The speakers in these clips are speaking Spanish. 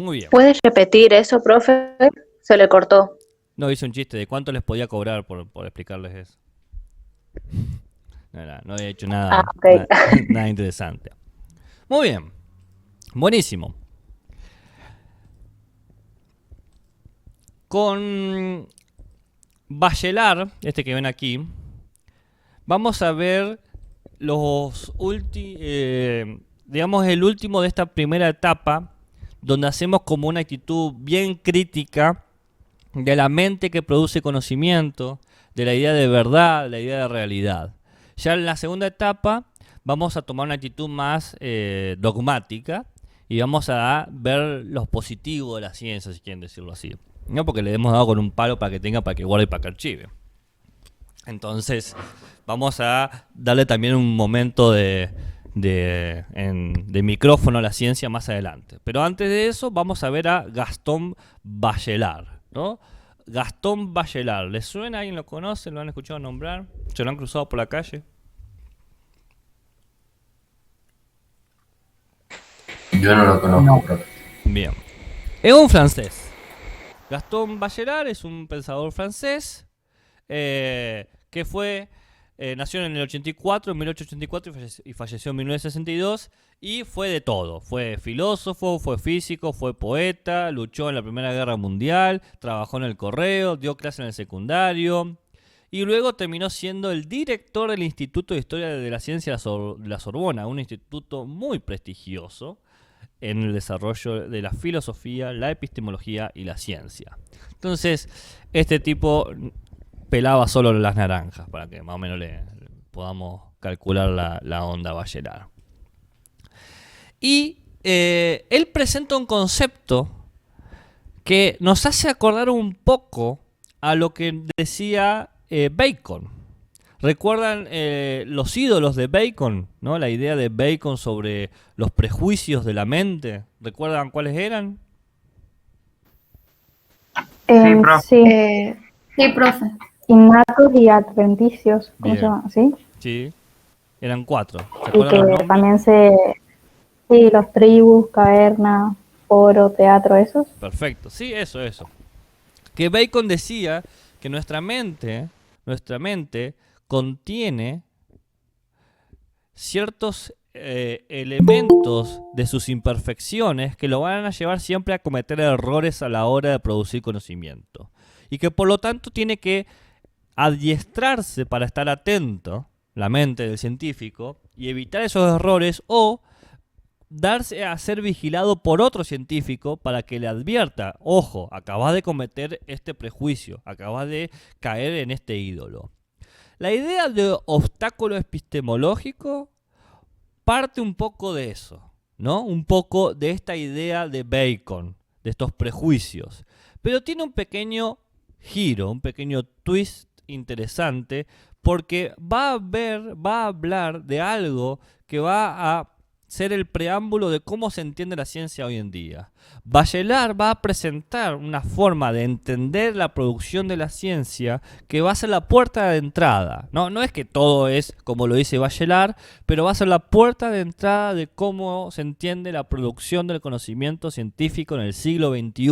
Muy bien. ¿Puedes repetir eso, profe? Se le cortó. No, hice un chiste de cuánto les podía cobrar por explicarles eso. No había hecho Ah, nada, ok. nada interesante. Muy bien. Buenísimo. Con Bachelard, este que ven aquí, vamos a ver digamos el último de esta primera etapa, donde hacemos como una actitud bien crítica de la mente que produce conocimiento, de la idea de verdad, de la idea de realidad. Ya en la segunda etapa vamos a tomar una actitud más dogmática y vamos a ver los positivos de la ciencia, si quieren decirlo así. No porque le hemos dado con un palo para que guarde y para que archive. Entonces vamos a darle también un momento de micrófono a la ciencia más adelante. Pero antes de eso vamos a ver a Gastón Bachelard, ¿no? Gastón Bachelard, ¿les suena? ¿Alguien lo conoce? ¿Lo han escuchado nombrar? ¿Se lo han cruzado por la calle? Yo no lo conozco, profe. Bien. Es un francés. Gastón Bachelard es un pensador francés que nació en el 84, en 1884 y falleció en 1962 y fue de todo. Fue filósofo, fue físico, fue poeta, luchó en la Primera Guerra Mundial, trabajó en el correo, dio clases en el secundario y luego terminó siendo el director del Instituto de Historia de la Ciencia de la Sorbona, un instituto muy prestigioso en el desarrollo de la filosofía, la epistemología y la ciencia. Entonces, este tipo pelaba solo las naranjas para que más o menos le podamos calcular la onda Bachelard. Y él presenta un concepto que nos hace acordar un poco a lo que decía Bacon. ¿Recuerdan los ídolos de Bacon? ¿No? La idea de Bacon sobre los prejuicios de la mente. ¿Recuerdan cuáles eran? Sí, profe. Sí, Sí, profe. innatos y adventicios, ¿cómo Bien. se llama? ¿Sí? Sí, eran 4. ¿Se Y acuerdan los que nombres? también sí, los tribus, caverna, foro, teatro, esos. Perfecto, sí, eso. Que Bacon decía que nuestra mente contiene ciertos elementos de sus imperfecciones que lo van a llevar siempre a cometer errores a la hora de producir conocimiento. Y que por lo tanto tiene que adiestrarse para estar atento, la mente del científico, y evitar esos errores o darse a ser vigilado por otro científico para que le advierta, ojo, acabas de cometer este prejuicio, acabas de caer en este ídolo. La idea de obstáculo epistemológico parte un poco de eso, ¿no? Un poco de esta idea de Bacon, de estos prejuicios. Pero tiene un pequeño giro, un pequeño twist interesante, porque va a hablar de algo que va a ser el preámbulo de cómo se entiende la ciencia hoy en día. Bachelard va a presentar una forma de entender la producción de la ciencia que va a ser la puerta de entrada. No es que todo es como lo dice Bachelard, pero va a ser la puerta de entrada de cómo se entiende la producción del conocimiento científico en el siglo XXI.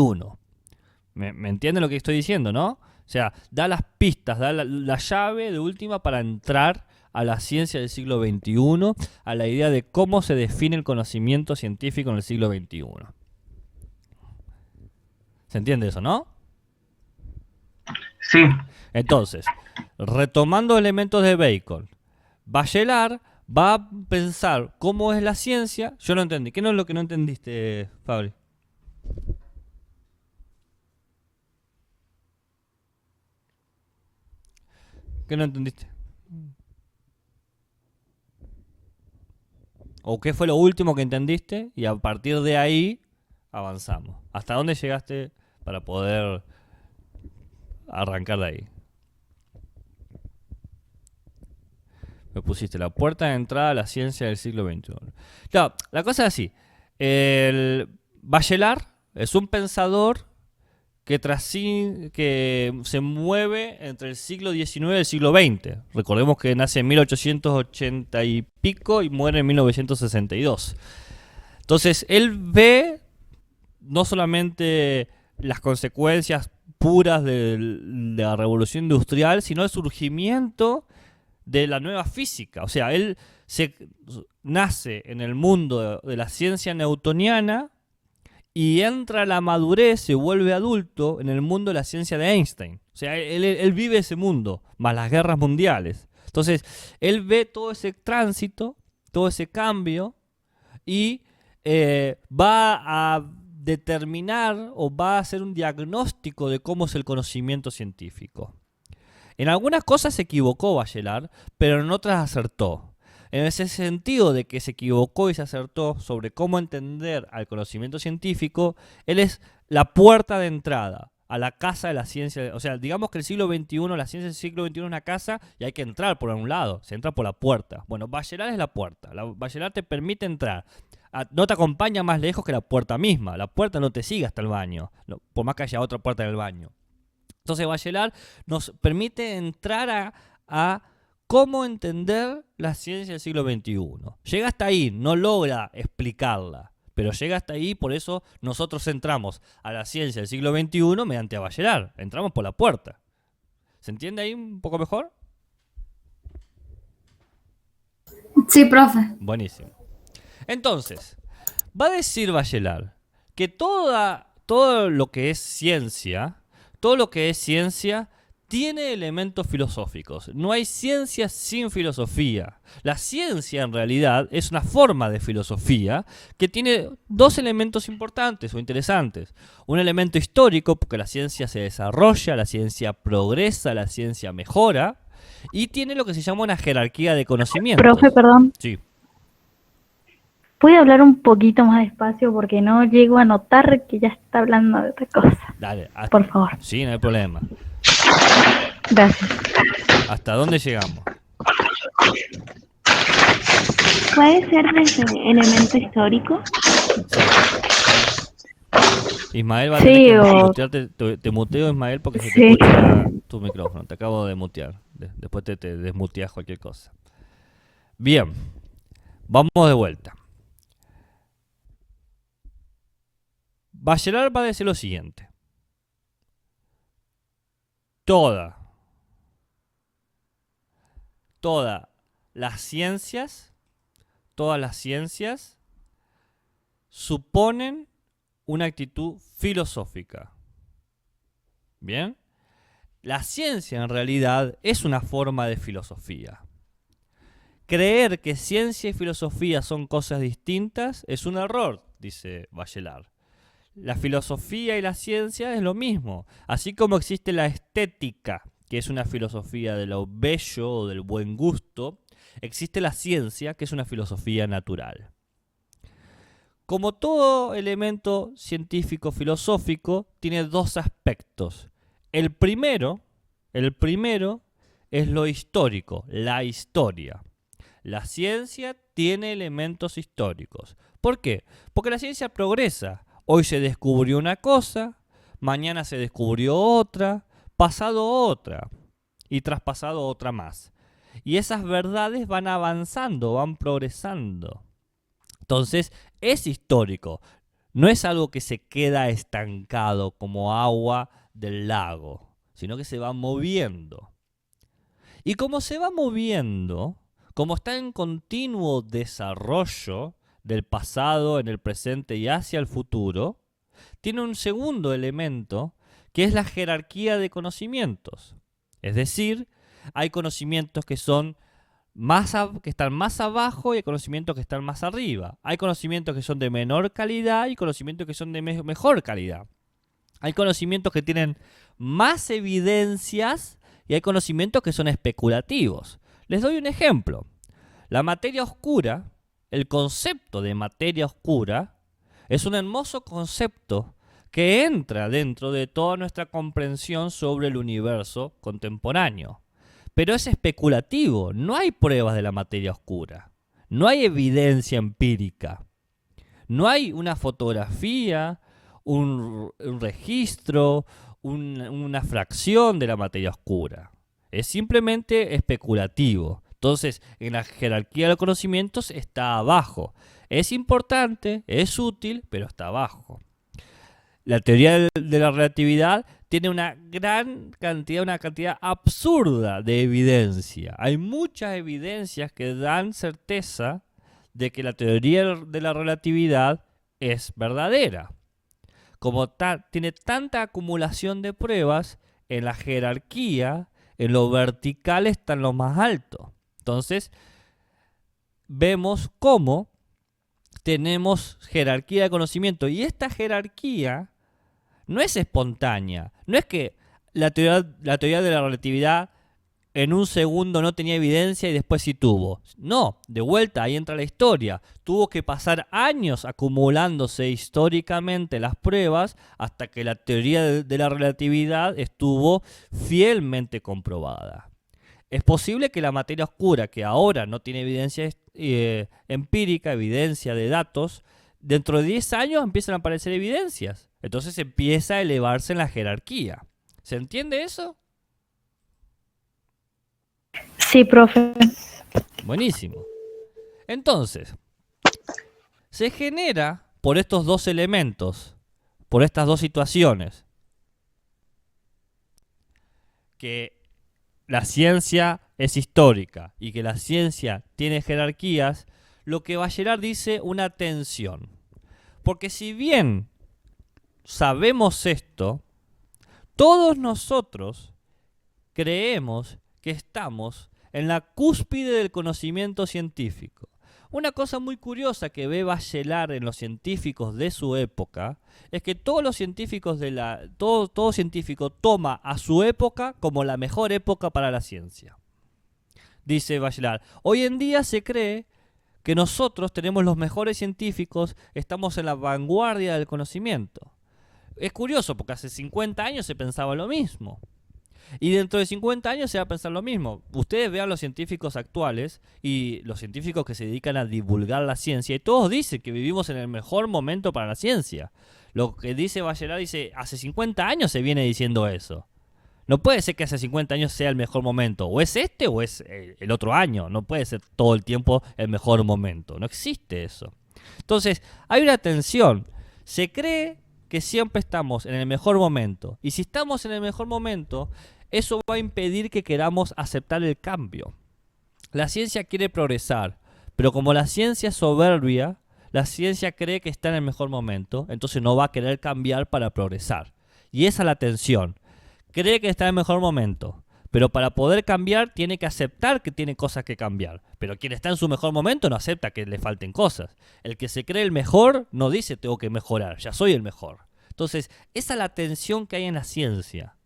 ¿Me entienden lo que estoy diciendo, no? O sea, da las pistas, da la llave de última para entrar a la ciencia del siglo XXI, a la idea de cómo se define el conocimiento científico en el siglo XXI. ¿Se entiende eso, no? Sí, Entonces, retomando elementos de Bacon, Bachelard va a pensar cómo es la ciencia. Yo no entendí. ¿Qué no es lo que no entendiste, Fabri? ¿Qué no entendiste? ¿O qué fue lo último que entendiste? Y a partir de ahí avanzamos. ¿Hasta dónde llegaste para poder arrancar de ahí? Me pusiste la puerta de entrada a la ciencia del siglo XXI. Claro, la cosa es así. El Bachelard es un pensador que se mueve entre el siglo XIX y el siglo XX. Recordemos que nace en 1880 y pico y muere en 1962. Entonces, él ve no solamente las consecuencias puras de la revolución industrial, sino el surgimiento de la nueva física. O sea, él nace en el mundo de la ciencia newtoniana y entra a la madurez, se vuelve adulto en el mundo de la ciencia de Einstein. O sea, él vive ese mundo, más las guerras mundiales. Entonces, él ve todo ese tránsito, todo ese cambio, y va a determinar o va a hacer un diagnóstico de cómo es el conocimiento científico. En algunas cosas se equivocó Bachelard, pero en otras acertó. En ese sentido de que se equivocó y se acertó sobre cómo entender al conocimiento científico, él es la puerta de entrada a la casa de la ciencia. O sea, digamos que el siglo XXI, la ciencia del siglo XXI es una casa y hay que entrar por un lado, se entra por la puerta. Bueno, Bachelard es la puerta. Bachelard te permite entrar. No te acompaña más lejos que la puerta misma. La puerta no te sigue hasta el baño, por más que haya otra puerta en el baño. Entonces Bachelard nos permite entrar a cómo entender la ciencia del siglo XXI. Llega hasta ahí, no logra explicarla, pero llega hasta ahí, por eso nosotros entramos a la ciencia del siglo XXI mediante Bachelard. Entramos por la puerta. ¿Se entiende ahí un poco mejor? Sí, profe. Buenísimo. Entonces, va a decir Bachelard que todo lo que es ciencia, tiene elementos filosóficos. No hay ciencia sin filosofía. La ciencia, en realidad, es una forma de filosofía que tiene dos elementos importantes o interesantes. Un elemento histórico, porque la ciencia se desarrolla, la ciencia progresa, la ciencia mejora, y tiene lo que se llama una jerarquía de conocimientos. Profe, perdón. Sí. ¿Puede hablar un poquito más despacio porque no llego a notar que ya está hablando de otra cosa? Dale. Por favor. Sí, no hay problema. Gracias. ¿Hasta dónde llegamos? ¿Puede ser desde elemento histórico? Ismael va a Sí, tener que o- mutearte. Te muteo, Ismael, porque se te Sí. escucha tu micrófono. Te acabo de mutear. Después te desmuteas cualquier cosa. Bien. Vamos de vuelta. Bachelard va a decir lo siguiente. Todas las ciencias suponen una actitud filosófica. ¿Bien? La ciencia en realidad es una forma de filosofía. Creer que ciencia y filosofía son cosas distintas es un error, dice Bachelard. La filosofía y la ciencia es lo mismo, así como existe la estética, que es una filosofía de lo bello o del buen gusto, existe la ciencia, que es una filosofía natural. Como todo elemento científico filosófico, tiene dos aspectos. El primero es lo histórico, la historia. La ciencia tiene elementos históricos. ¿Por qué? Porque la ciencia progresa. Hoy se descubrió una cosa, mañana se descubrió otra, pasado otra y traspasado otra más. Y esas verdades van avanzando, van progresando. Entonces, es histórico. No es algo que se queda estancado como agua del lago, sino que se va moviendo. Y como se va moviendo, como está en continuo desarrollo del pasado en el presente y hacia el futuro, tiene un segundo elemento que es la jerarquía de conocimientos. Es decir, hay conocimientos que están más abajo y hay conocimientos que están más arriba. Hay conocimientos que son de menor calidad y conocimientos que son de mejor calidad. Hay conocimientos que tienen más evidencias y hay conocimientos que son especulativos. Les doy un ejemplo. La materia oscura, el concepto de materia oscura, es un hermoso concepto que entra dentro de toda nuestra comprensión sobre el universo contemporáneo. Pero es especulativo, no hay pruebas de la materia oscura, no hay evidencia empírica, no hay una fotografía, un registro, una fracción de la materia oscura. Es simplemente especulativo. Entonces, en la jerarquía de los conocimientos está abajo. Es importante, es útil, pero está abajo. La teoría de la relatividad tiene una cantidad absurda de evidencia. Hay muchas evidencias que dan certeza de que la teoría de la relatividad es verdadera. Como tiene tanta acumulación de pruebas, en la jerarquía, en lo vertical está en lo más alto. Entonces, vemos cómo tenemos jerarquía de conocimiento. Y esta jerarquía no es espontánea. No es que la teoría de la relatividad en un segundo no tenía evidencia y después sí tuvo. No, de vuelta, ahí entra la historia. Tuvo que pasar años acumulándose históricamente las pruebas hasta que la teoría de la relatividad estuvo fielmente comprobada. Es posible que la materia oscura, que ahora no tiene evidencia empírica, evidencia de datos, dentro de 10 años empiezan a aparecer evidencias. Entonces empieza a elevarse en la jerarquía. ¿Se entiende eso? Sí, profe. Buenísimo. Entonces, se genera por estos dos elementos, por estas dos situaciones, que la ciencia es histórica y que la ciencia tiene jerarquías, lo que Bachelard dice una tensión. Porque si bien sabemos esto, todos nosotros creemos que estamos en la cúspide del conocimiento científico. Una cosa muy curiosa que ve Bachelard en los científicos de su época es que todos los científicos todo científico toma a su época como la mejor época para la ciencia. Dice Bachelard, hoy en día se cree que nosotros tenemos los mejores científicos, estamos en la vanguardia del conocimiento. Es curioso porque hace 50 años se pensaba lo mismo. Y dentro de 50 años se va a pensar lo mismo. Ustedes vean los científicos actuales y los científicos que se dedican a divulgar la ciencia y todos dicen que vivimos en el mejor momento para la ciencia. Lo que dice Bachelard dice, hace 50 años se viene diciendo eso. No puede ser que hace 50 años sea el mejor momento. O es este o es el otro año. No puede ser todo el tiempo el mejor momento. No existe eso. Entonces, hay una tensión. Se cree que siempre estamos en el mejor momento. Y si estamos en el mejor momento, eso va a impedir que queramos aceptar el cambio. La ciencia quiere progresar, pero como la ciencia es soberbia, la ciencia cree que está en el mejor momento, entonces no va a querer cambiar para progresar. Y esa es la tensión. Cree que está en el mejor momento, pero para poder cambiar tiene que aceptar que tiene cosas que cambiar. Pero quien está en su mejor momento no acepta que le falten cosas. El que se cree el mejor no dice tengo que mejorar, ya soy el mejor. Entonces, esa es la tensión que hay en la ciencia.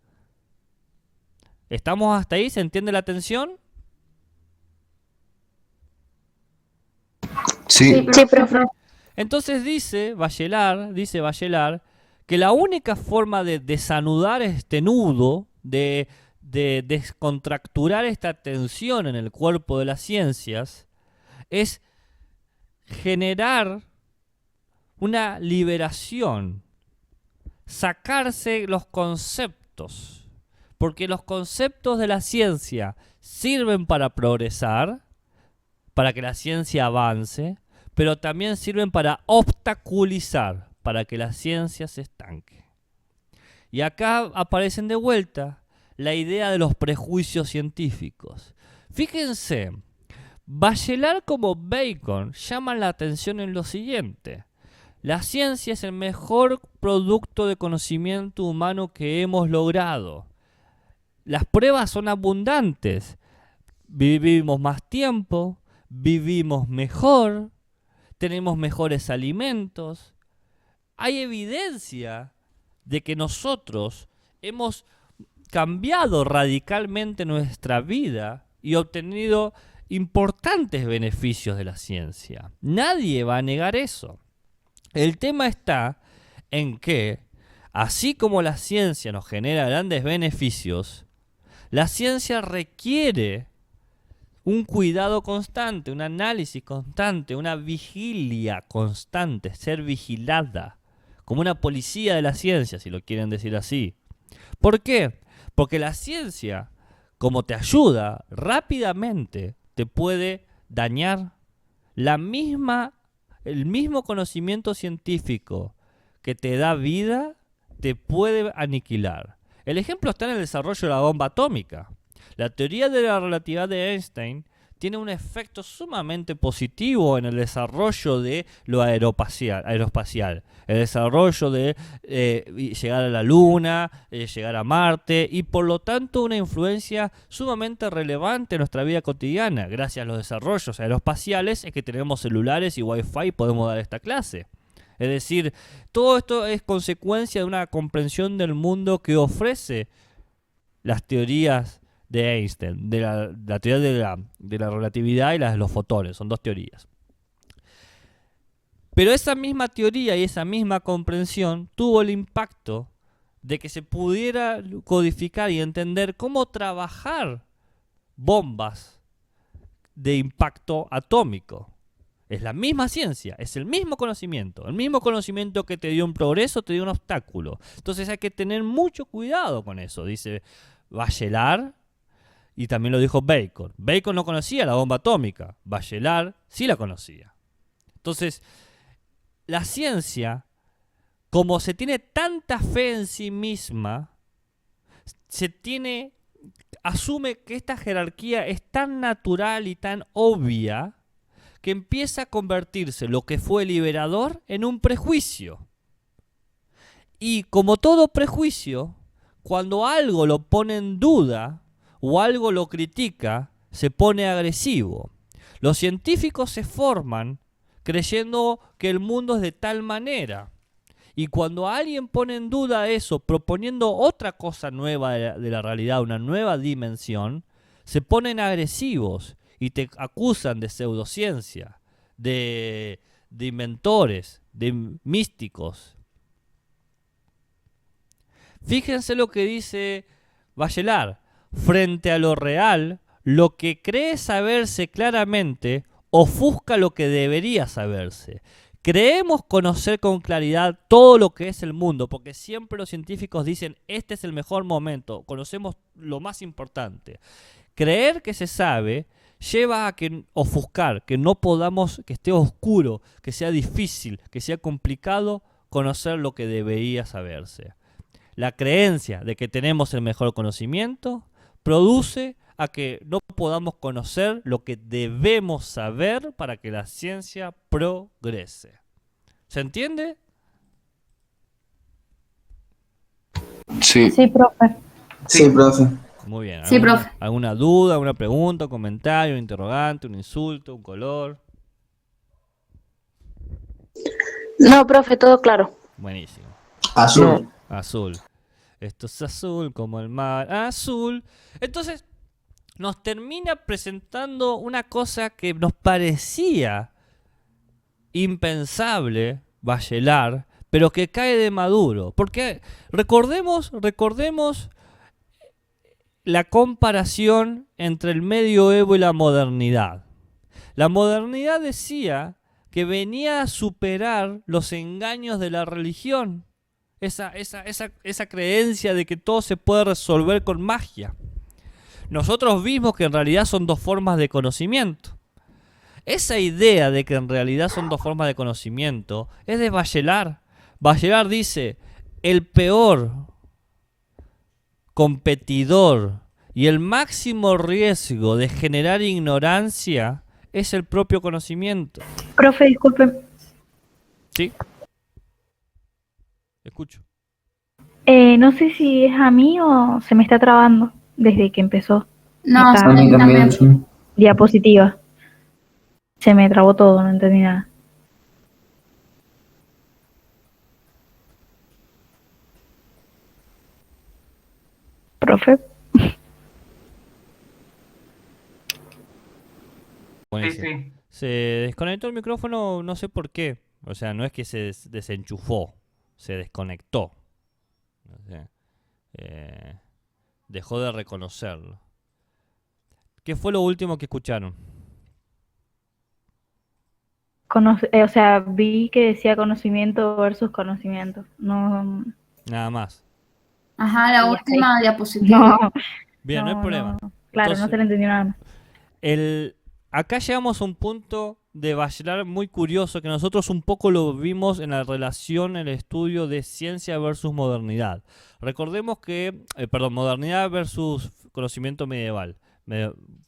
¿Estamos hasta ahí? ¿Se entiende la tensión? Sí, Sí, profe. Entonces dice Bachelard, que la única forma de desanudar este nudo, de descontracturar esta tensión en el cuerpo de las ciencias, es generar una liberación, sacarse los conceptos. Porque los conceptos de la ciencia sirven para progresar, para que la ciencia avance, pero también sirven para obstaculizar, para que la ciencia se estanque. Y acá aparecen de vuelta la idea de los prejuicios científicos. Fíjense, Bachelard como Bacon llaman la atención en lo siguiente. La ciencia es el mejor producto de conocimiento humano que hemos logrado. Las pruebas son abundantes. Vivimos más tiempo, vivimos mejor, tenemos mejores alimentos. Hay evidencia de que nosotros hemos cambiado radicalmente nuestra vida y obtenido importantes beneficios de la ciencia. Nadie va a negar eso. El tema está en que, así como la ciencia nos genera grandes beneficios, la ciencia requiere un cuidado constante, un análisis constante, una vigilia constante, ser vigilada, como una policía de la ciencia, si lo quieren decir así. ¿Por qué? Porque la ciencia, como te ayuda rápidamente, te puede dañar. El mismo conocimiento científico que te da vida, te puede aniquilar. El ejemplo está en el desarrollo de la bomba atómica. La teoría de la relatividad de Einstein tiene un efecto sumamente positivo en el desarrollo de lo aeroespacial, el desarrollo de llegar a la Luna, llegar a Marte, y por lo tanto una influencia sumamente relevante en nuestra vida cotidiana. Gracias a los desarrollos aeroespaciales es que tenemos celulares y Wi-Fi y podemos dar esta clase. Es decir, todo esto es consecuencia de una comprensión del mundo que ofrece las teorías de Einstein, de la teoría de la relatividad y las de los fotones. Son dos teorías. Pero esa misma teoría y esa misma comprensión tuvo el impacto de que se pudiera codificar y entender cómo trabajar bombas de impacto atómico. Es la misma ciencia, es el mismo conocimiento que te dio un progreso, te dio un obstáculo. Entonces hay que tener mucho cuidado con eso, dice Bachelard, y también lo dijo Bacon. Bacon no conocía la bomba atómica, Bachelard sí la conocía. Entonces, la ciencia, como se tiene tanta fe en sí misma, asume que esta jerarquía es tan natural y tan obvia que empieza a convertirse lo que fue liberador en un prejuicio. Y como todo prejuicio, cuando algo lo pone en duda o algo lo critica, se pone agresivo. Los científicos se forman creyendo que el mundo es de tal manera. Y cuando alguien pone en duda eso, proponiendo otra cosa nueva de la realidad, una nueva dimensión, se ponen agresivos y te acusan de pseudociencia, de inventores, de místicos. Fíjense lo que dice Bachelard. Frente a lo real, lo que cree saberse claramente ofusca lo que debería saberse. Creemos conocer con claridad todo lo que es el mundo, porque siempre los científicos dicen, este es el mejor momento, conocemos lo más importante. Creer que se sabe lleva a que ofuscar, que no podamos, que esté oscuro, que sea difícil, que sea complicado conocer lo que debería saberse. La creencia de que tenemos el mejor conocimiento produce a que no podamos conocer lo que debemos saber para que la ciencia progrese. ¿Se entiende? Sí. Sí, profe. Sí, profe. Muy bien. Sí, profe. ¿Alguna duda, alguna pregunta, un comentario, un interrogante, un insulto, un color? No, profe, todo claro. Buenísimo. Azul. Azul. Esto es azul como el mar azul. Entonces, nos termina presentando una cosa que nos parecía impensable, Bachelard, pero que cae de maduro. Porque recordemos la comparación entre el medioevo y la modernidad. La modernidad decía que venía a superar los engaños de la religión. Esa creencia de que todo se puede resolver con magia. Nosotros vimos que en realidad son dos formas de conocimiento. Esa idea de que en realidad son dos formas de conocimiento es de Bachelard. Bachelard dice, el peor competidor y el máximo riesgo de generar ignorancia es el propio conocimiento. Profe, disculpe. ¿Sí? Escucho. No sé si es a mí o se me está trabando desde que empezó. No, Está A mí también, también. sí. diapositiva. Se me trabó todo, no entendí nada. Profe, Buenísimo. Se desconectó el micrófono, no sé por qué. O sea, no es que se desenchufó, se desconectó. O sea, dejó de reconocerlo. ¿Qué fue lo último que escucharon? o sea, vi que decía conocimiento versus conocimiento. No, Nada más. Ajá, la Y última diapositiva. no, Bien, no hay problema. Claro, Entonces, no se le entendió nada más. acá llegamos a un punto de Bachelard muy curioso que nosotros un poco lo vimos en la relación, en el estudio de ciencia versus modernidad. Recordemos que, modernidad versus conocimiento medieval,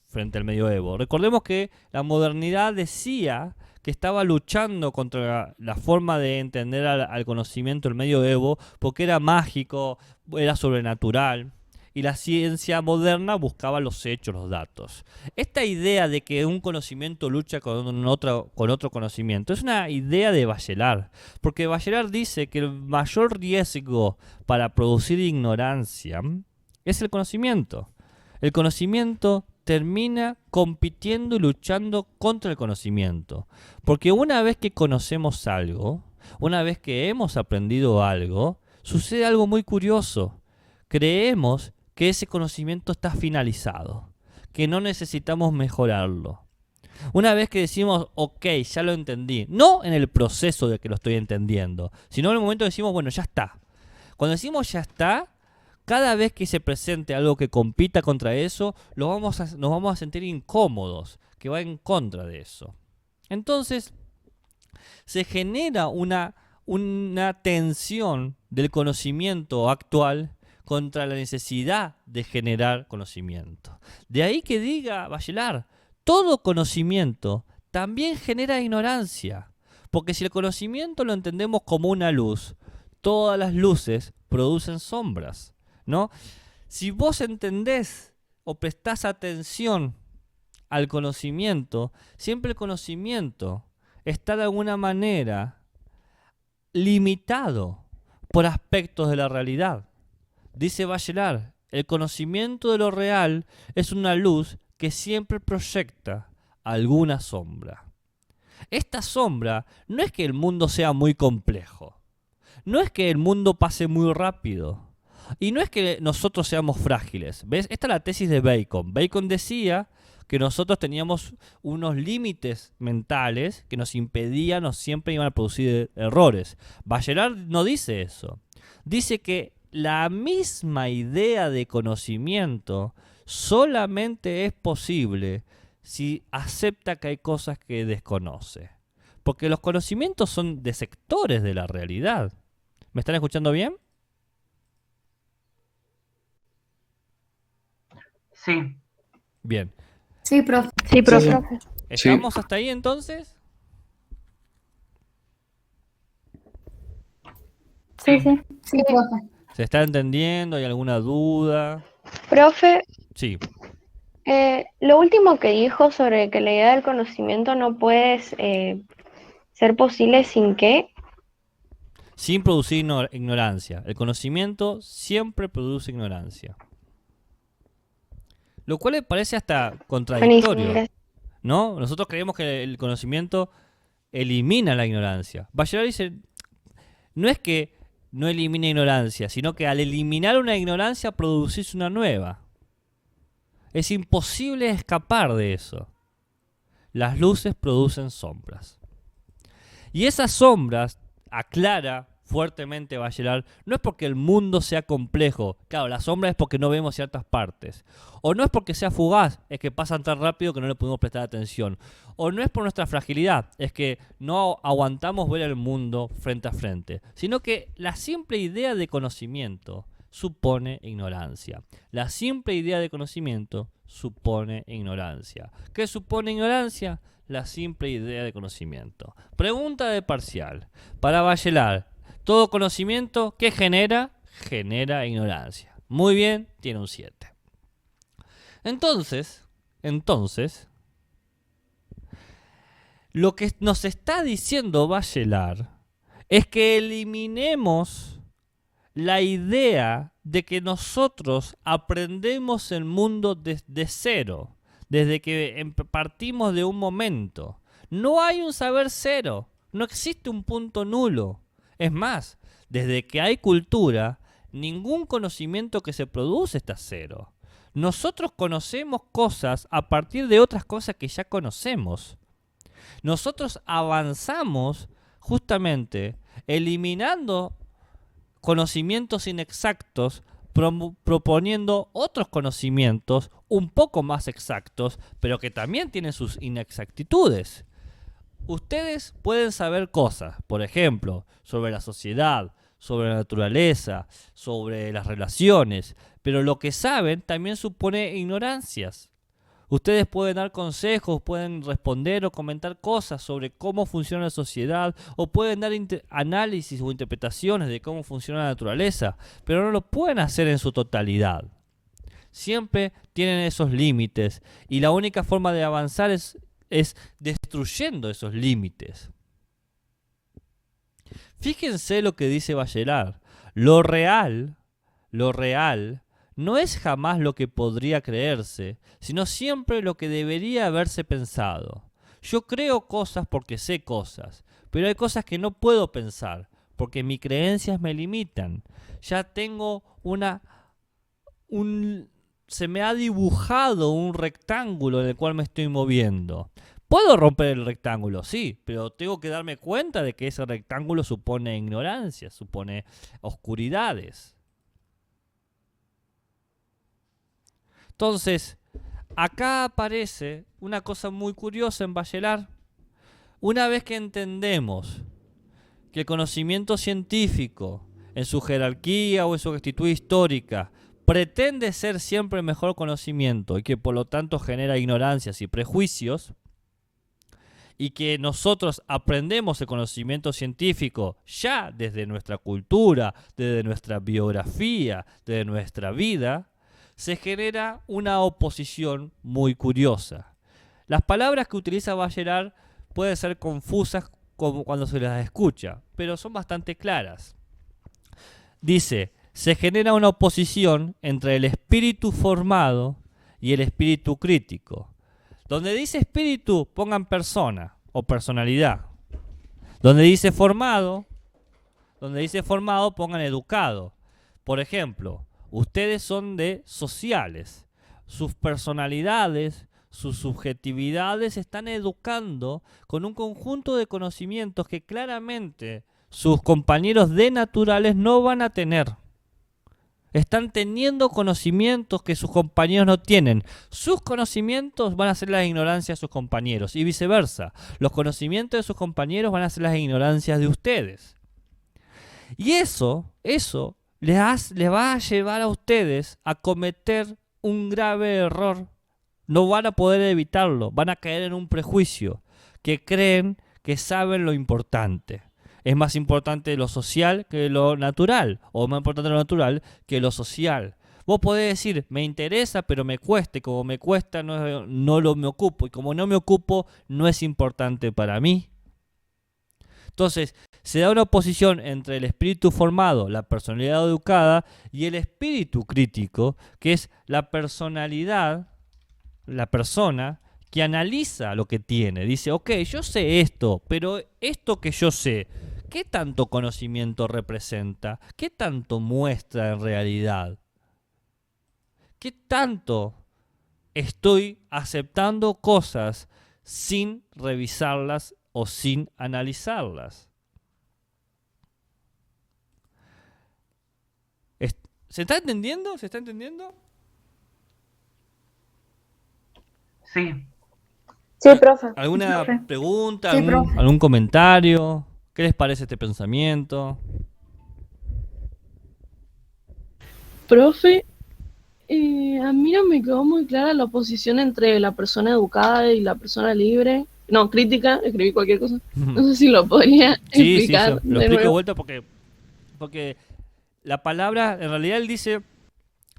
frente al medioevo. Recordemos que la modernidad decía que estaba luchando contra la forma de entender al conocimiento del medioevo porque era mágico, era sobrenatural. Y la ciencia moderna buscaba los hechos, los datos. Esta idea de que un conocimiento lucha con otro conocimiento es una idea de Bachelard. Porque Bachelard dice que el mayor riesgo para producir ignorancia es el conocimiento. El conocimiento termina compitiendo y luchando contra el conocimiento. Porque una vez que conocemos algo, una vez que hemos aprendido algo, sucede algo muy curioso. Creemos que ese conocimiento está finalizado, que no necesitamos mejorarlo. Una vez que decimos, ok, ya lo entendí, no en el proceso de que lo estoy entendiendo, sino en el momento que decimos, bueno, ya está. Cuando decimos ya está, cada vez que se presente algo que compita contra eso, nos vamos a sentir incómodos, que va en contra de eso. Entonces, se genera una tensión del conocimiento actual contra la necesidad de generar conocimiento. De ahí que diga Bachelard, todo conocimiento también genera ignorancia, porque si el conocimiento lo entendemos como una luz, todas las luces producen sombras, ¿no? Si vos entendés o prestás atención al conocimiento, siempre el conocimiento está de alguna manera limitado por aspectos de la realidad. Dice Bachelard, el conocimiento de lo real es una luz que siempre proyecta alguna sombra. Esta sombra no es que el mundo sea muy complejo, no es que el mundo pase muy rápido, y no es que nosotros seamos frágiles. ¿Ves? Esta es la tesis de Bacon. Bacon decía que nosotros teníamos unos límites mentales que nos impedían o siempre iban a producir errores. Bachelard no dice eso. Dice que la misma idea de conocimiento solamente es posible si acepta que hay cosas que desconoce. Porque los conocimientos son de sectores de la realidad. ¿Me están escuchando bien? Sí. Bien. Sí, profe. Sí, profe. ¿Estamos hasta ahí entonces? Sí, sí. Sí, profe. ¿Se está entendiendo? ¿Hay alguna duda? Profe, Sí. lo último que dijo sobre que la idea del conocimiento no puede ser posible sin qué. Sin producir ignorancia. El conocimiento siempre produce ignorancia. Lo cual me parece hasta contradictorio, ¿no? Nosotros creemos que el conocimiento elimina la ignorancia. Bachelard dice, no es que no elimine ignorancia, sino que al eliminar una ignorancia producís una nueva. Es imposible escapar de eso. Las luces producen sombras. Y esas sombras, aclara fuertemente Bachelard, no es porque el mundo sea complejo. Claro, la sombra es porque no vemos ciertas partes. O no es porque sea fugaz, es que pasan tan rápido que no le podemos prestar atención. O no es por nuestra fragilidad, es que no aguantamos ver el mundo frente a frente. Sino que la simple idea de conocimiento supone ignorancia. La simple idea de conocimiento supone ignorancia. ¿Qué supone ignorancia? La simple idea de conocimiento. Pregunta de parcial. Para Bachelard, todo conocimiento, ¿qué genera? Genera ignorancia. Muy bien, tiene un 7. Entonces, lo que nos está diciendo Bachelard es que eliminemos la idea de que nosotros aprendemos el mundo desde cero, desde que partimos de un momento. No hay un saber cero, no existe un punto nulo. Es más, desde que hay cultura, ningún conocimiento que se produce está cero. Nosotros conocemos cosas a partir de otras cosas que ya conocemos. Nosotros avanzamos justamente eliminando conocimientos inexactos, proponiendo otros conocimientos un poco más exactos, pero que también tienen sus inexactitudes. ustedes pueden saber cosas, por ejemplo, sobre la sociedad, sobre la naturaleza, sobre las relaciones, pero lo que saben también supone ignorancias. Ustedes pueden dar consejos, pueden responder o comentar cosas sobre cómo funciona la sociedad, o pueden dar análisis o interpretaciones de cómo funciona la naturaleza, pero no lo pueden hacer en su totalidad. Siempre tienen esos límites y la única forma de avanzar es destruyendo esos límites. Fíjense lo que dice Bachelard. Lo real no es jamás lo que podría creerse, sino siempre lo que debería haberse pensado. Yo creo cosas porque sé cosas, pero hay cosas que no puedo pensar, porque mis creencias me limitan. Ya tengo se me ha dibujado un rectángulo en el cual me estoy moviendo. ¿Puedo romper el rectángulo? Sí, pero tengo que darme cuenta de que ese rectángulo supone ignorancia, supone oscuridades. Entonces, acá aparece una cosa muy curiosa en Bachelard. Una vez que entendemos que el conocimiento científico, en su jerarquía o en su actitud histórica, pretende ser siempre el mejor conocimiento y que por lo tanto genera ignorancias y prejuicios, y que nosotros aprendemos el conocimiento científico ya desde nuestra cultura, desde nuestra biografía, desde nuestra vida, se genera una oposición muy curiosa. Las palabras que utiliza Bachelard pueden ser confusas cuando se las escucha, pero son bastante claras. Dice, se genera una oposición entre el espíritu formado y el espíritu crítico. Donde dice espíritu, pongan persona o personalidad. Donde dice formado, pongan educado. Por ejemplo, ustedes son de sociales. Sus personalidades, sus subjetividades están educando con un conjunto de conocimientos que claramente sus compañeros de naturales no van a tener. Están teniendo conocimientos que sus compañeros no tienen. Sus conocimientos van a ser las ignorancias de sus compañeros y viceversa. Los conocimientos de sus compañeros van a ser las ignorancias de ustedes. Y eso les va a llevar a ustedes a cometer un grave error. No van a poder evitarlo. Van a caer en un prejuicio que creen que saben lo importante. Es más importante lo social que lo natural, o más importante lo natural que lo social. Vos podés decir, me interesa, pero me cuesta, y como me cuesta no me ocupo, y como no me ocupo, no es importante para mí. Entonces, se da una oposición entre el espíritu formado, la personalidad educada, y el espíritu crítico, que es la personalidad, la persona que analiza lo que tiene. Dice, ok, yo sé esto, pero esto que yo sé, ¿qué tanto conocimiento representa? ¿Qué tanto muestra en realidad? ¿Qué tanto estoy aceptando cosas sin revisarlas o sin analizarlas? ¿Se está entendiendo? ¿Se está entendiendo? Sí. Sí, profe. ¿Alguna Profe. pregunta? Sí, profe. ¿Algún comentario? ¿Qué les parece este pensamiento? Profe, a mí no me quedó muy clara la oposición entre la persona educada y la persona libre. No, crítica, escribí cualquier cosa. No sé si lo podría Sí, explicar lo de explico de nuevo. vuelta porque la palabra, en realidad él dice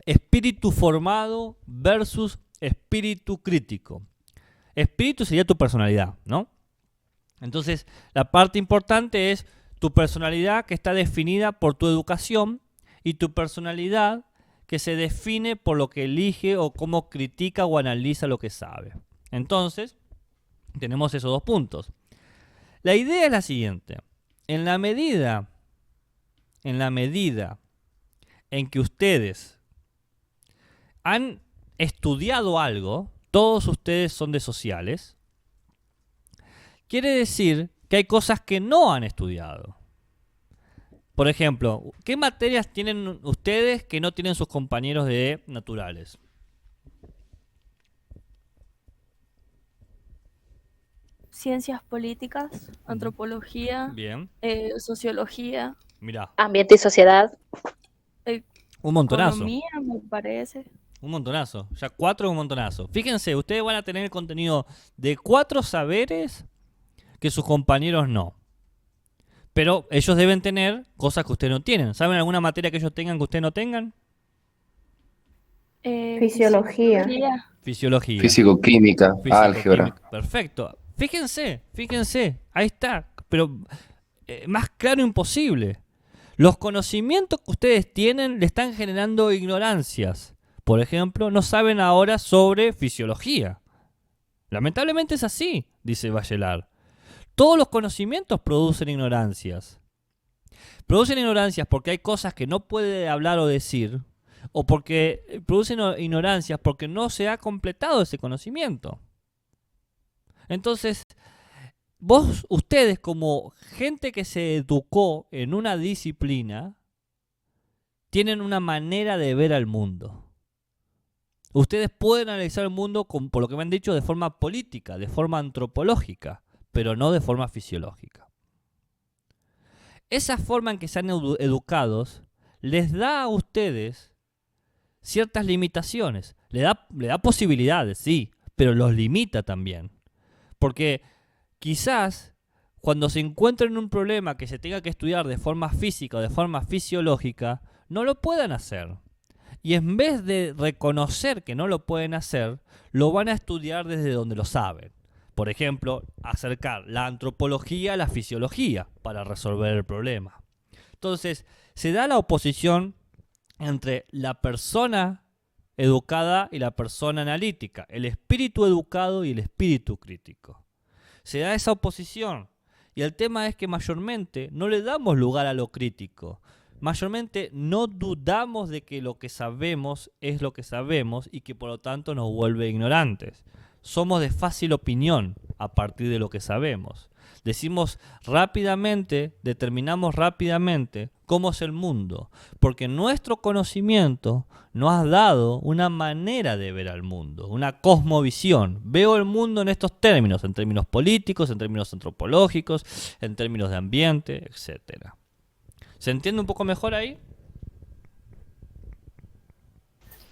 espíritu formado versus espíritu crítico. Espíritu sería tu personalidad, ¿no? Entonces, la parte importante es tu personalidad que está definida por tu educación y tu personalidad que se define por lo que elige o cómo critica o analiza lo que sabe. Entonces, tenemos esos dos puntos. La idea es la siguiente. En la medida en que ustedes han estudiado algo, todos ustedes son de sociales, quiere decir que hay cosas que no han estudiado. Por ejemplo, ¿qué materias tienen ustedes que no tienen sus compañeros de naturales? ciencias políticas, antropología, Bien, sociología, mirá, Ambiente y sociedad. un montonazo. economía, me parece. Un montonazo. Ya 4 es un montonazo. Fíjense, ustedes van a tener el contenido de 4 saberes que sus compañeros no. Pero ellos deben tener cosas que ustedes no tienen. ¿Saben alguna materia que ellos tengan que ustedes no tengan? Fisiología. Fisiología. Físico-química, álgebra. Físico-química. Perfecto. Fíjense. Ahí está. Pero más claro imposible. Los conocimientos que ustedes tienen le están generando ignorancias. Por ejemplo, no saben ahora sobre fisiología. Lamentablemente es así, dice Bachelard. Todos los conocimientos producen ignorancias. Producen ignorancias porque hay cosas que no puede hablar o decir, o porque producen ignorancias porque no se ha completado ese conocimiento. Entonces, ustedes como gente que se educó en una disciplina, tienen una manera de ver al mundo. Ustedes pueden analizar el mundo, por lo que me han dicho, de forma política, de forma antropológica, pero no de forma fisiológica. Esa forma en que se han educados les da a ustedes ciertas limitaciones. Le da posibilidades, sí, pero los limita también. Porque quizás cuando se encuentren un problema que se tenga que estudiar de forma física o de forma fisiológica, no lo puedan hacer. Y en vez de reconocer que no lo pueden hacer, lo van a estudiar desde donde lo saben. Por ejemplo, acercar la antropología a la fisiología para resolver el problema. Entonces, se da la oposición entre la persona educada y la persona analítica, el espíritu educado y el espíritu crítico. Se da esa oposición. Y el tema es que mayormente no le damos lugar a lo crítico. Mayormente no dudamos de que lo que sabemos es lo que sabemos y que por lo tanto nos vuelve ignorantes. Somos de fácil opinión a partir de lo que sabemos. Decimos rápidamente, determinamos rápidamente cómo es el mundo, porque nuestro conocimiento nos ha dado una manera de ver al mundo, una cosmovisión. Veo el mundo en estos términos, en términos políticos, en términos antropológicos, en términos de ambiente, etcétera. ¿Se entiende un poco mejor ahí?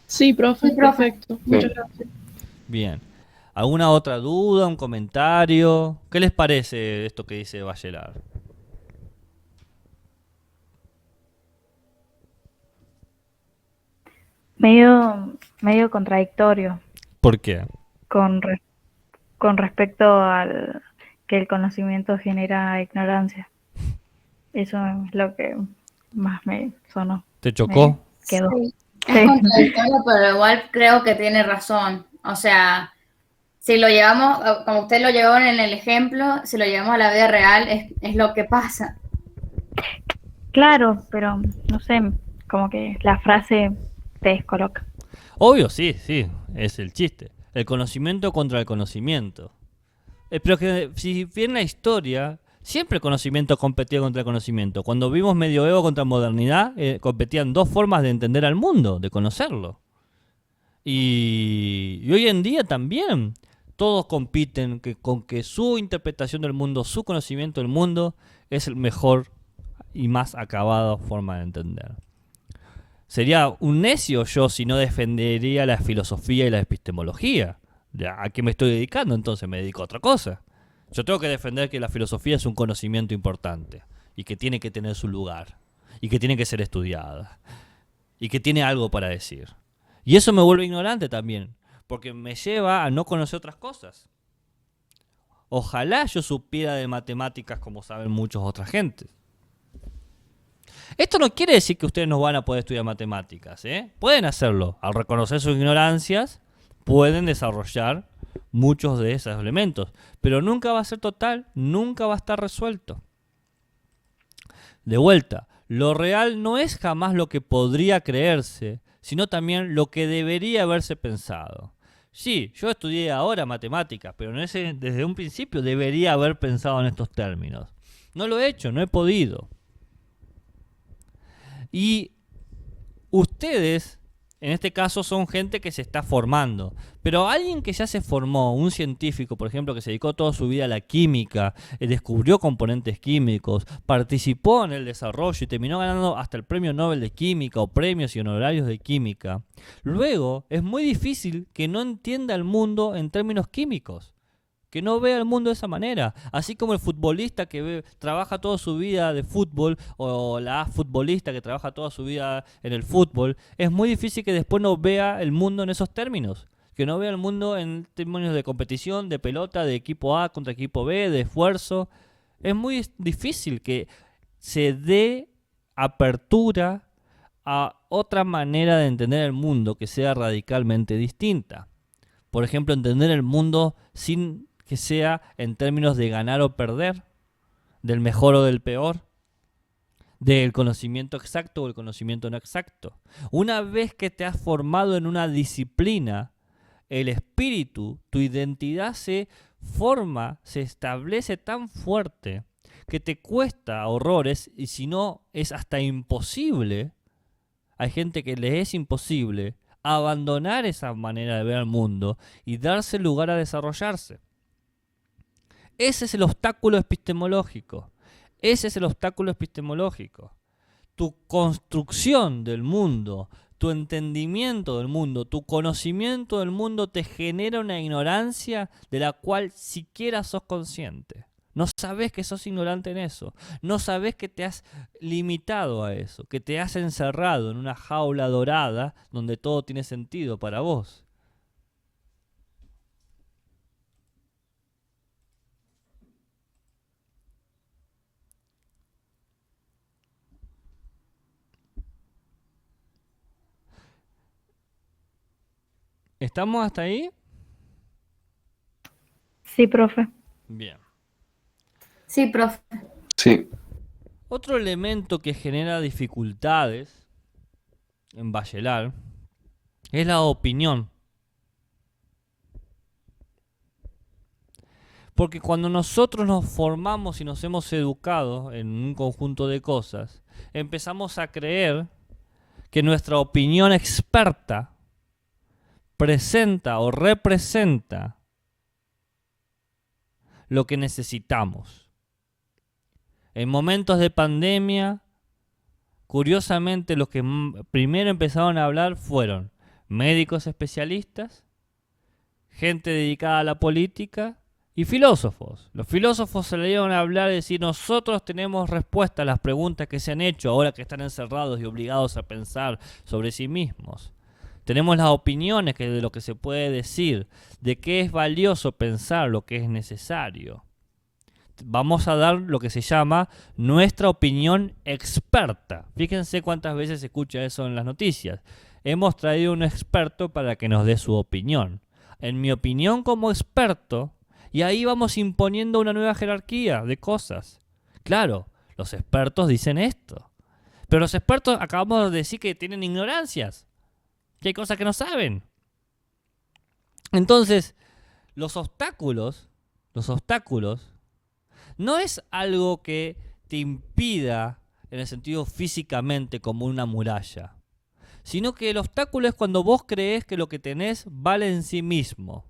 Sí, profe, perfecto. Muchas gracias. Bien. ¿Alguna otra duda, un comentario? ¿Qué les parece esto que dice Bachelard? Medio contradictorio ¿Por qué? con respecto al que el conocimiento genera ignorancia. Eso es lo que más me sonó. ¿Te chocó? Quedó. Sí. Es contradictorio, pero igual creo que tiene razón. O sea, si lo llevamos, como usted lo llevó en el ejemplo, si lo llevamos a la vida real, es lo que pasa. Claro, pero no sé, como que la frase te descoloca. Obvio, sí, es el chiste. El conocimiento contra el conocimiento. Pero que si bien la historia, siempre el conocimiento competía contra el conocimiento. Cuando vimos medioevo contra modernidad, competían dos formas de entender al mundo, de conocerlo. Y hoy en día también todos compiten con que su interpretación del mundo, su conocimiento del mundo es el mejor y más acabada forma de entender. Sería un necio yo si no defendería la filosofía y la epistemología. ¿A qué me estoy dedicando? Entonces me dedico a otra cosa. Yo tengo que defender que la filosofía es un conocimiento importante y que tiene que tener su lugar y que tiene que ser estudiada y que tiene algo para decir. Y eso me vuelve ignorante también, porque me lleva a no conocer otras cosas. Ojalá yo supiera de matemáticas como saben muchas otras gentes. Esto no quiere decir que ustedes no van a poder estudiar matemáticas, ¿eh? Pueden hacerlo. Al reconocer sus ignorancias, pueden desarrollar muchos de esos elementos. Pero nunca va a ser total, nunca va a estar resuelto. De vuelta, lo real no es jamás lo que podría creerse, sino también lo que debería haberse pensado. Sí, yo estudié ahora matemáticas, pero desde un principio debería haber pensado en estos términos. No lo he hecho, no he podido. Y ustedes En este caso son gente que se está formando. Pero alguien que ya se formó, un científico, por ejemplo, que se dedicó toda su vida a la química, descubrió componentes químicos, participó en el desarrollo y terminó ganando hasta el premio Nobel de Química o premios y honorarios de química. Luego, es muy difícil que no entienda el mundo en términos químicos, que no vea el mundo de esa manera. Así como el futbolista que trabaja toda su vida de fútbol, o la futbolista que trabaja toda su vida en el fútbol, es muy difícil que después no vea el mundo en esos términos. Que no vea el mundo en términos de competición, de pelota, de equipo A contra equipo B, de esfuerzo. Es muy difícil que se dé apertura a otra manera de entender el mundo que sea radicalmente distinta. Por ejemplo, entender el mundo sin que sea en términos de ganar o perder, del mejor o del peor, del conocimiento exacto o el conocimiento no exacto. Una vez que te has formado en una disciplina, el espíritu, tu identidad se forma, se establece tan fuerte que te cuesta horrores, y si no es hasta imposible, hay gente que le es imposible abandonar esa manera de ver el mundo y darse lugar a desarrollarse. Ese es el obstáculo epistemológico. Ese es el obstáculo epistemológico. Tu construcción del mundo, tu entendimiento del mundo, tu conocimiento del mundo te genera una ignorancia de la cual siquiera sos consciente. No sabés que sos ignorante en eso. No sabés que te has limitado a eso, que te has encerrado en una jaula dorada donde todo tiene sentido para vos. ¿Estamos hasta ahí? Sí, profe. Bien. Sí, profe. Sí. Otro elemento que genera dificultades en Bachelard es la opinión. Porque cuando nosotros nos formamos y nos hemos educado en un conjunto de cosas, empezamos a creer que nuestra opinión experta presenta o representa lo que necesitamos. En momentos de pandemia, curiosamente los que primero empezaron a hablar fueron médicos especialistas, gente dedicada a la política y filósofos. Los filósofos salieron a hablar y decir: nosotros tenemos respuesta a las preguntas que se han hecho ahora que están encerrados y obligados a pensar sobre sí mismos. Tenemos las opiniones de lo que se puede decir, de qué es valioso pensar, lo que es necesario. Vamos a dar lo que se llama nuestra opinión experta. Fíjense cuántas veces se escucha eso en las noticias. Hemos traído un experto para que nos dé su opinión. En mi opinión como experto, y ahí vamos imponiendo una nueva jerarquía de cosas. Claro, los expertos dicen esto. Pero los expertos acabamos de decir que tienen ignorancias. Que hay cosas que no saben. Entonces, los obstáculos no es algo que te impida en el sentido físicamente como una muralla, sino que el obstáculo es cuando vos creés que lo que tenés vale en sí mismo,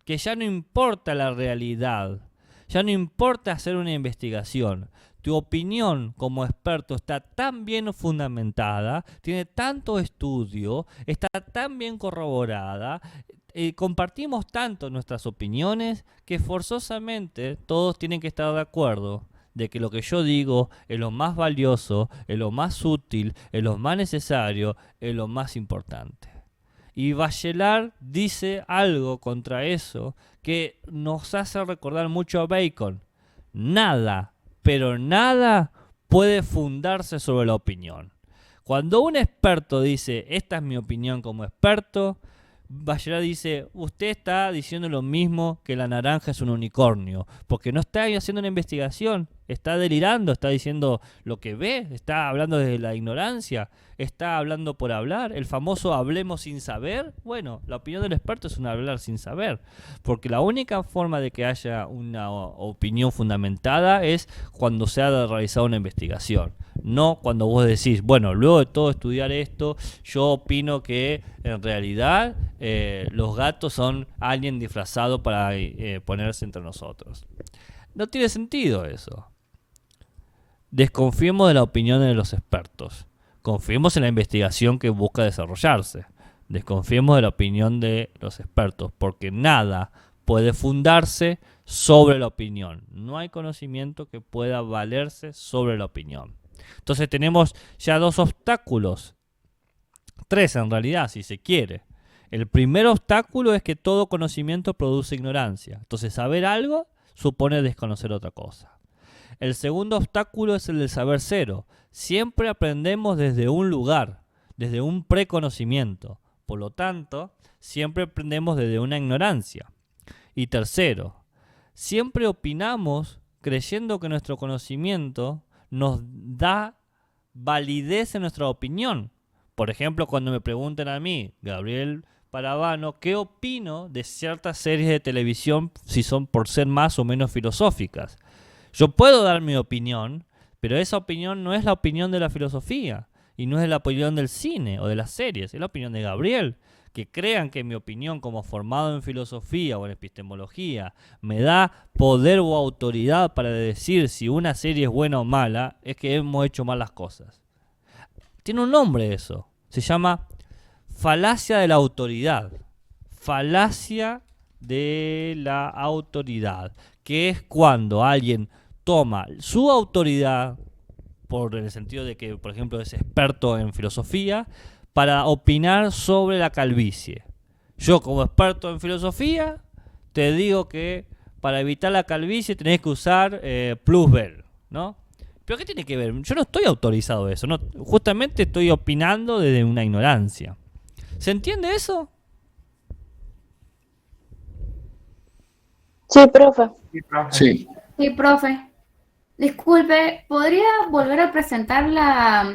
que ya no importa la realidad, ya no importa hacer una investigación. Tu opinión como experto está tan bien fundamentada, tiene tanto estudio, está tan bien corroborada, compartimos tanto nuestras opiniones que forzosamente todos tienen que estar de acuerdo de que lo que yo digo es lo más valioso, es lo más útil, es lo más necesario, es lo más importante. Y Bachelard dice algo contra eso que nos hace recordar mucho a Bacon. Nada, pero nada puede fundarse sobre la opinión. Cuando un experto dice, esta es mi opinión como experto, Bachelard dice, usted está diciendo lo mismo que la naranja es un unicornio, porque no está haciendo una investigación, está delirando, está diciendo lo que ve, está hablando desde la ignorancia, está hablando por hablar, el famoso hablemos sin saber. Bueno, la opinión del experto es un hablar sin saber, porque la única forma de que haya una opinión fundamentada es cuando se ha realizado una investigación, no cuando vos decís, bueno, luego de todo estudiar esto, yo opino que en realidad los gatos son alguien disfrazado para ponerse entre nosotros. No tiene sentido eso. Desconfiemos de la opinión de los expertos. Confiemos en la investigación que busca desarrollarse. Desconfiemos de la opinión de los expertos, porque nada puede fundarse sobre la opinión. No hay conocimiento que pueda valerse sobre la opinión. Entonces tenemos ya 2 obstáculos. 3 en realidad, si se quiere. El primer obstáculo es que todo conocimiento produce ignorancia. Entonces saber algo supone desconocer otra cosa. El segundo obstáculo es el del saber cero. Siempre aprendemos desde un lugar, desde un preconocimiento. Por lo tanto, siempre aprendemos desde una ignorancia. Y tercero, siempre opinamos creyendo que nuestro conocimiento nos da validez en nuestra opinión. Por ejemplo, cuando me preguntan a mí, Gabriel Paravano, ¿qué opino de ciertas series de televisión si son por ser más o menos filosóficas? Yo puedo dar mi opinión, pero esa opinión no es la opinión de la filosofía y no es la opinión del cine o de las series, es la opinión de Gabriel. Que crean que mi opinión como formado en filosofía o en epistemología me da poder o autoridad para decir si una serie es buena o mala, es que hemos hecho mal las cosas. Tiene un nombre eso, se llama falacia de la autoridad. Falacia de la autoridad, que es cuando alguien toma su autoridad, por el sentido de que, por ejemplo, es experto en filosofía, para opinar sobre la calvicie. Yo, como experto en filosofía, te digo que para evitar la calvicie tenés que usar Plusbel, ¿no? ¿Pero qué tiene que ver? Yo no estoy autorizado a eso, no, justamente estoy opinando desde una ignorancia. ¿Se entiende eso? Sí, profe. Sí. Sí, profe. Disculpe, ¿podría volver a presentar la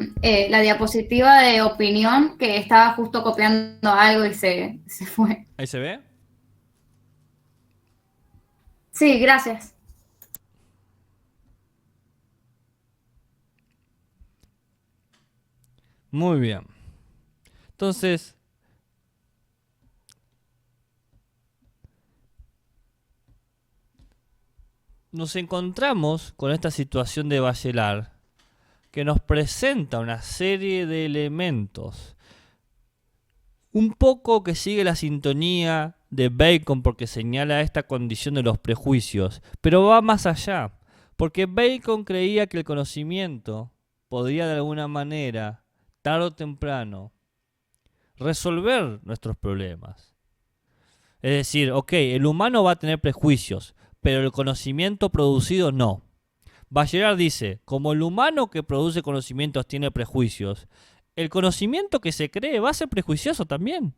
diapositiva de opinión que estaba justo copiando algo y se fue? ¿Ahí se ve? Sí, gracias. Muy bien. Entonces, nos encontramos con esta situación de Bachelard que nos presenta una serie de elementos un poco que sigue la sintonía de Bacon porque señala esta condición de los prejuicios, pero va más allá, porque Bacon creía que el conocimiento podría de alguna manera, tarde o temprano, resolver nuestros problemas. Es decir, ok, el humano va a tener prejuicios, pero el conocimiento producido no. Bachelard dice, como el humano que produce conocimientos tiene prejuicios, el conocimiento que se cree va a ser prejuicioso también.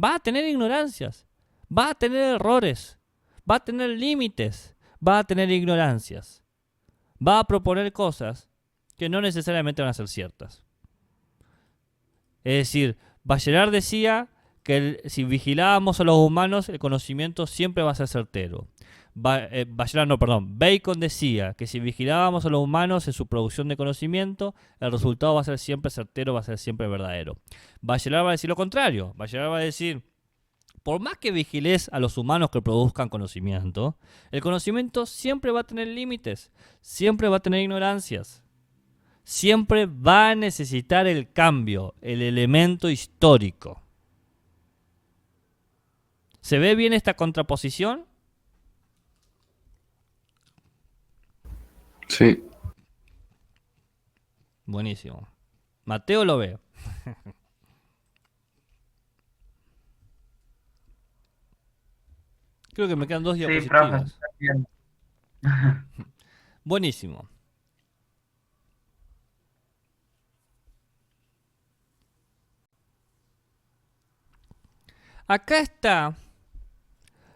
Va a tener ignorancias, va a tener errores, va a tener límites, va a tener ignorancias. Va a proponer cosas que no necesariamente van a ser ciertas. Es decir, Bachelard decía que si vigilábamos a los humanos, el conocimiento siempre va a ser certero. Bacon decía que si vigilábamos a los humanos en su producción de conocimiento, el resultado va a ser siempre certero, va a ser siempre verdadero. Bachelard va a decir lo contrario. Bachelard va a decir, por más que vigiles a los humanos que produzcan conocimiento, el conocimiento siempre va a tener límites, siempre va a tener ignorancias, siempre va a necesitar el cambio, el elemento histórico. ¿Se ve bien esta contraposición? Sí. Buenísimo. Mateo lo ve. Creo que me quedan 2 diapositivas. Profe, bien. Buenísimo. Acá está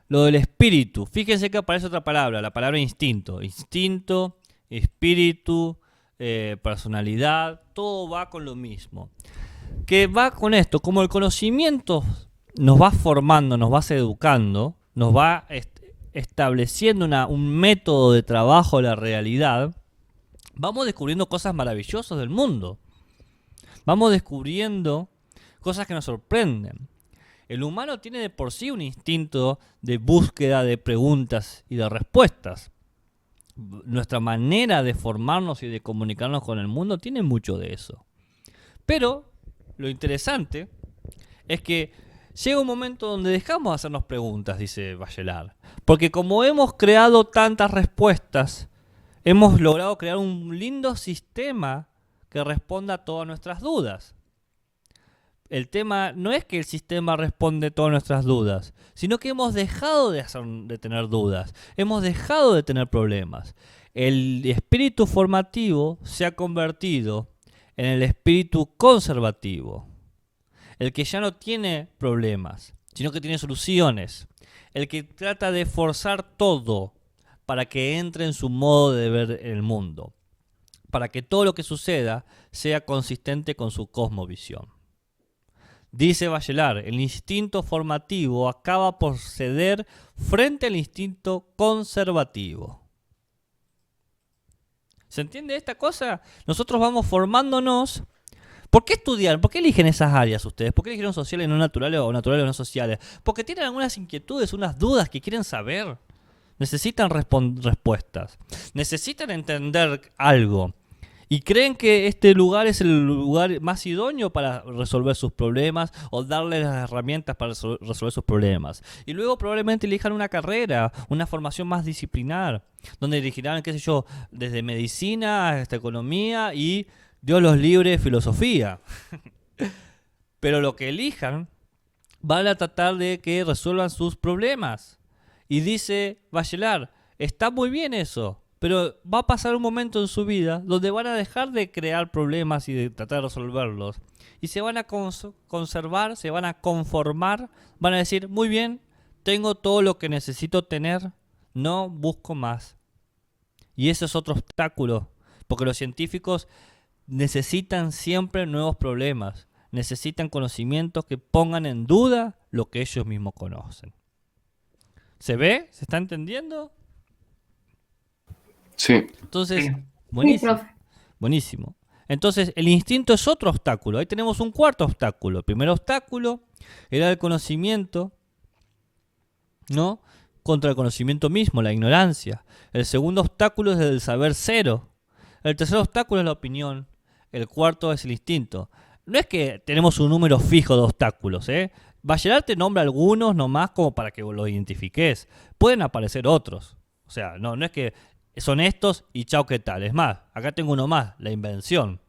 lo del espíritu. Fíjense que aparece otra palabra, la palabra instinto. Instinto, espíritu, personalidad, todo va con lo mismo. Que va con esto, como el conocimiento nos va formando, nos va educando, nos va estableciendo un método de trabajo de la realidad, vamos descubriendo cosas maravillosas del mundo. Vamos descubriendo cosas que nos sorprenden. El humano tiene de por sí un instinto de búsqueda de preguntas y de respuestas. Nuestra manera de formarnos y de comunicarnos con el mundo tiene mucho de eso. Pero lo interesante es que llega un momento donde dejamos de hacernos preguntas, dice Bachelard. Porque como hemos creado tantas respuestas, hemos logrado crear un lindo sistema que responda a todas nuestras dudas. El tema no es que el sistema responde a todas nuestras dudas, sino que hemos dejado de tener dudas, hemos dejado de tener problemas. El espíritu formativo se ha convertido en el espíritu conservativo, el que ya no tiene problemas, sino que tiene soluciones, el que trata de forzar todo para que entre en su modo de ver el mundo, para que todo lo que suceda sea consistente con su cosmovisión. Dice Bachelard, el instinto formativo acaba por ceder frente al instinto conservativo. ¿Se entiende esta cosa? Nosotros vamos formándonos. ¿Por qué estudiar? ¿Por qué eligen esas áreas ustedes? ¿Por qué eligieron sociales y no naturales o naturales o no sociales? Porque tienen algunas inquietudes, unas dudas que quieren saber. Necesitan respuestas. Necesitan entender algo. Y creen que este lugar es el lugar más idóneo para resolver sus problemas o darles las herramientas para resolver sus problemas. Y luego probablemente elijan una carrera, una formación más disciplinar, donde elegirán, qué sé yo, desde medicina hasta economía y, Dios los libre, filosofía. Pero lo que elijan van a tratar de que resuelvan sus problemas. Y dice Bachelard, está muy bien eso. Pero va a pasar un momento en su vida donde van a dejar de crear problemas y de tratar de resolverlos. Y se van a conservar, se van a conformar, van a decir, muy bien, tengo todo lo que necesito tener, no busco más. Y ese es otro obstáculo, porque los científicos necesitan siempre nuevos problemas, necesitan conocimientos que pongan en duda lo que ellos mismos conocen. ¿Se ve? ¿Se está entendiendo? Sí. Entonces, Sí. buenísimo. Sí, profe. Buenísimo. Entonces, el instinto es otro obstáculo. Ahí tenemos un cuarto obstáculo. El primer obstáculo era el conocimiento, ¿no? Contra el conocimiento mismo, la ignorancia. El segundo obstáculo es el saber cero. El tercer obstáculo es la opinión. El cuarto es el instinto. No es que tenemos un número fijo de obstáculos, ¿eh? Bachelard te nombra algunos nomás como para que los identifiques. Pueden aparecer otros. O sea, no es que son estos y chao, ¿qué tal? Es más, acá tengo uno más, la invención.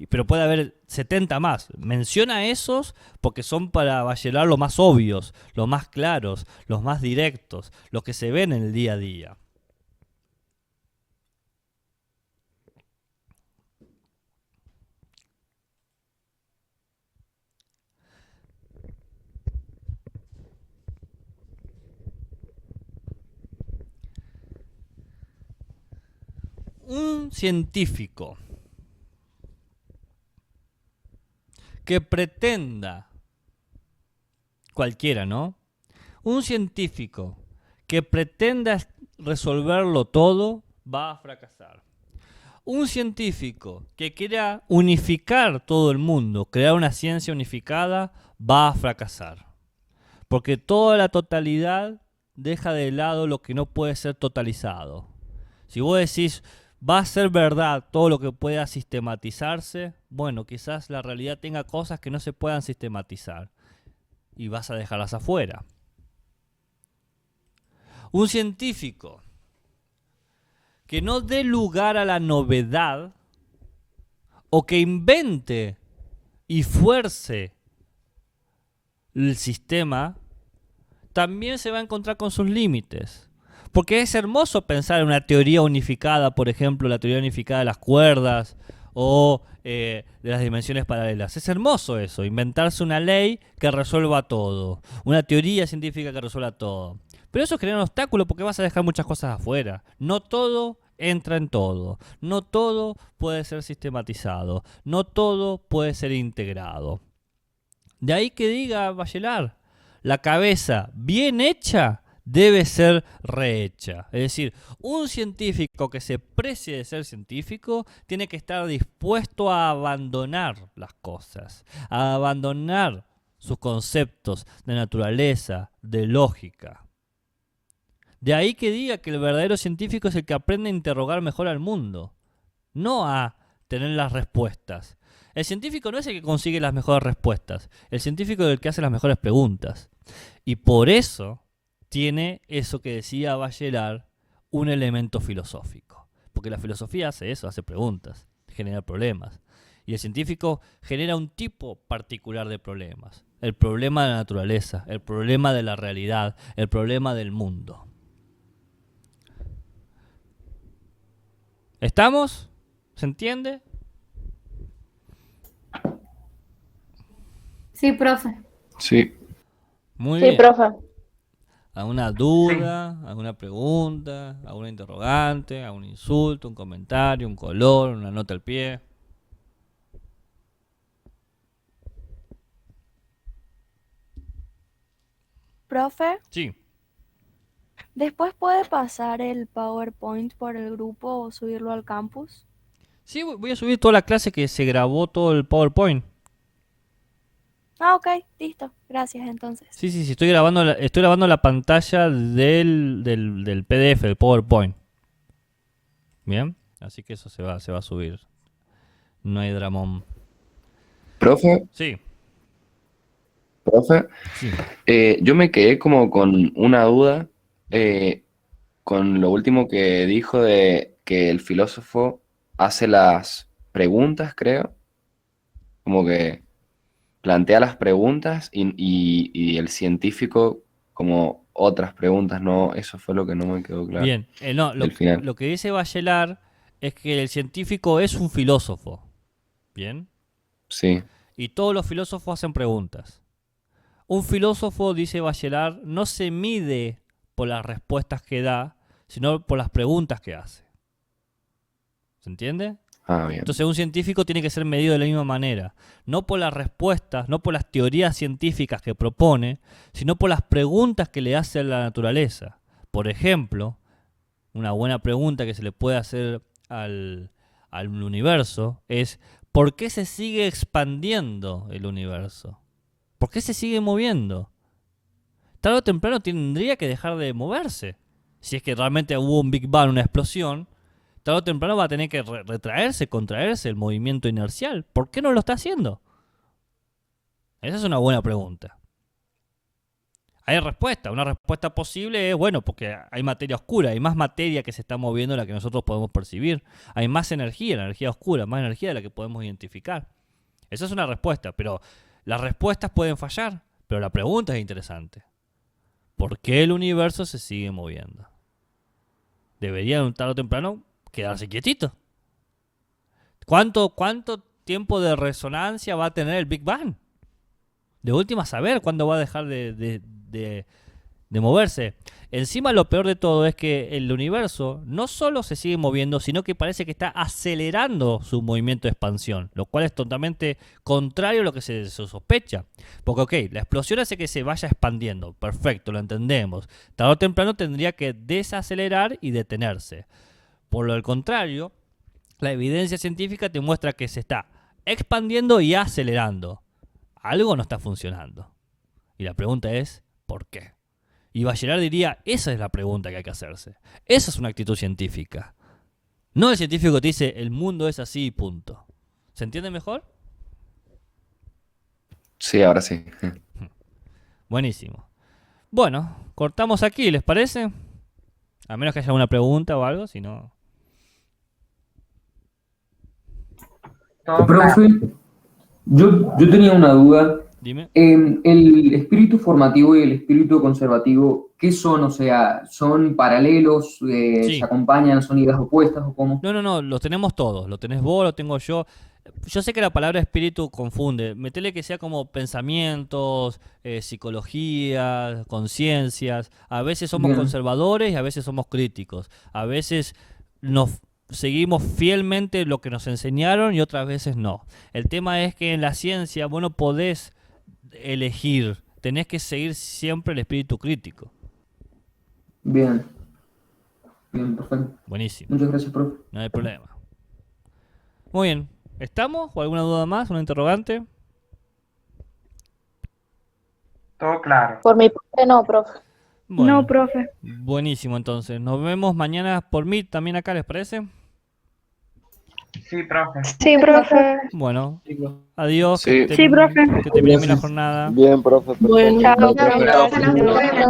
Pero puede haber 70 más. Menciona esos porque son para Bachelard los más obvios, los más claros, los más directos, los que se ven en el día a día. Un científico que pretenda, cualquiera, ¿no? Un científico que pretenda resolverlo todo va a fracasar. Un científico que quiera unificar todo el mundo, crear una ciencia unificada, va a fracasar. Porque toda la totalidad deja de lado lo que no puede ser totalizado. Si vos decís, ¿va a ser verdad todo lo que pueda sistematizarse? Bueno, quizás la realidad tenga cosas que no se puedan sistematizar y vas a dejarlas afuera. Un científico que no dé lugar a la novedad o que invente y fuerce el sistema, también se va a encontrar con sus límites. Porque es hermoso pensar en una teoría unificada, por ejemplo, la teoría unificada de las cuerdas o de las dimensiones paralelas. Es hermoso eso, inventarse una ley que resuelva todo, una teoría científica que resuelva todo. Pero eso genera un obstáculo porque vas a dejar muchas cosas afuera. No todo entra en todo. No todo puede ser sistematizado. No todo puede ser integrado. De ahí que diga Bachelard, la cabeza bien hecha debe ser rehecha. Es decir, un científico que se precie de ser científico tiene que estar dispuesto a abandonar las cosas, a abandonar sus conceptos de naturaleza, de lógica. De ahí que diga que el verdadero científico es el que aprende a interrogar mejor al mundo, no a tener las respuestas. El científico no es el que consigue las mejores respuestas, el científico es el que hace las mejores preguntas. Y por eso tiene eso que decía Bachelard, un elemento filosófico. Porque la filosofía hace eso, hace preguntas, genera problemas. Y el científico genera un tipo particular de problemas. El problema de la naturaleza, el problema de la realidad, el problema del mundo. ¿Estamos? ¿Se entiende? Sí, profe. Sí. Muy Sí, bien. profe. ¿Alguna duda? ¿Alguna pregunta? ¿Alguna interrogante? ¿Algún insulto? ¿Un comentario? ¿Un color? ¿Una nota al pie? Profe, Sí. ¿después puede pasar el PowerPoint por el grupo o subirlo al campus? Sí, voy a subir toda la clase que se grabó todo el PowerPoint. Ah, ok, listo. Gracias, entonces. Sí, estoy grabando la pantalla del PDF, del PowerPoint. Bien, así que eso se va a subir. No hay dramón. Profe, Sí, profe, sí. yo me quedé como con una duda con lo último que dijo de que el filósofo hace las preguntas, como que plantea las preguntas y el científico como otras preguntas, no, eso fue lo que no me quedó claro. Bien, no, del final. lo que dice Bachelard es que el científico es un filósofo. Bien. Sí, Y todos los filósofos hacen preguntas. Un filósofo, dice Bachelard, no se mide por las respuestas que da, sino por las preguntas que hace. ¿Se entiende? bien. Entonces un científico tiene que ser medido de la misma manera. No por las respuestas, no por las teorías científicas que propone, sino por las preguntas que le hace a la naturaleza. Por ejemplo, una buena pregunta que se le puede hacer al universo es: ¿por qué se sigue expandiendo el universo? ¿Por qué se sigue moviendo? Tarde o temprano tendría que dejar de moverse. Si es que realmente hubo un Big Bang, una explosión, tarde o temprano va a tener que retraerse, contraerse el movimiento inercial. ¿Por qué no lo está haciendo? Esa es una buena pregunta. Hay respuesta. Una respuesta posible es, bueno, porque hay materia oscura, hay más materia que se está moviendo de la que nosotros podemos percibir. Hay más energía, la energía oscura, más energía de la que podemos identificar. Esa es una respuesta, pero las respuestas pueden fallar, pero la pregunta es interesante. ¿Por qué el universo se sigue moviendo? Debería, tarde o temprano, quedarse quietito. ¿Cuánto tiempo de resonancia va a tener el Big Bang? De última, saber cuándo va a dejar de moverse. Encima, lo peor de todo es que el universo no solo se sigue moviendo, sino que parece que está acelerando su movimiento de expansión, lo cual es totalmente contrario a lo que se sospecha. Porque, ok, la explosión hace que se vaya expandiendo. Perfecto, lo entendemos. Tarde o temprano tendría que desacelerar y detenerse. Por lo contrario, la evidencia científica te muestra que se está expandiendo y acelerando. Algo no está funcionando. Y la pregunta es, ¿por qué? Y Bachelard diría, esa es la pregunta que hay que hacerse. Esa es una actitud científica. No el científico que te dice, el mundo es así y punto. ¿Se entiende mejor? Sí, ahora sí. Buenísimo. Bueno, cortamos aquí, ¿les parece? A menos que haya alguna pregunta o algo, si no... Profe, yo tenía una duda. Dime. ¿El espíritu formativo y el espíritu conservativo, qué son? O sea, ¿son paralelos? Sí. ¿Se acompañan? ¿Son ideas opuestas o cómo? No, los tenemos todos. Lo tenés vos, lo tengo yo. Yo sé que la palabra espíritu confunde. Metele que sea como pensamientos, psicología, conciencias. A veces somos Bien. conservadores y a veces somos críticos. A veces nos seguimos fielmente lo que nos enseñaron y otras veces no. El tema es que en la ciencia vos no podés elegir, tenés que seguir siempre el espíritu crítico. Bien. Bien, perfecto. Buenísimo. Muchas gracias, profe. No hay problema. Muy bien. ¿Estamos? ¿O alguna duda más? ¿Una interrogante? Todo claro. Por mi parte no, profe. Bueno, No, profe. buenísimo entonces. Nos vemos mañana por Meet también acá, ¿les parece? Sí, profe. Sí, profe. Bueno, adiós. Sí. Que Sí, profe. que termine bien la jornada. Bien, profe. Bueno, Chao, profe. profe.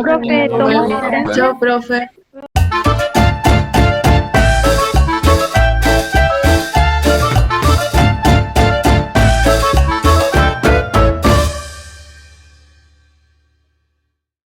Profe, tomo asistencia. Chao, profe.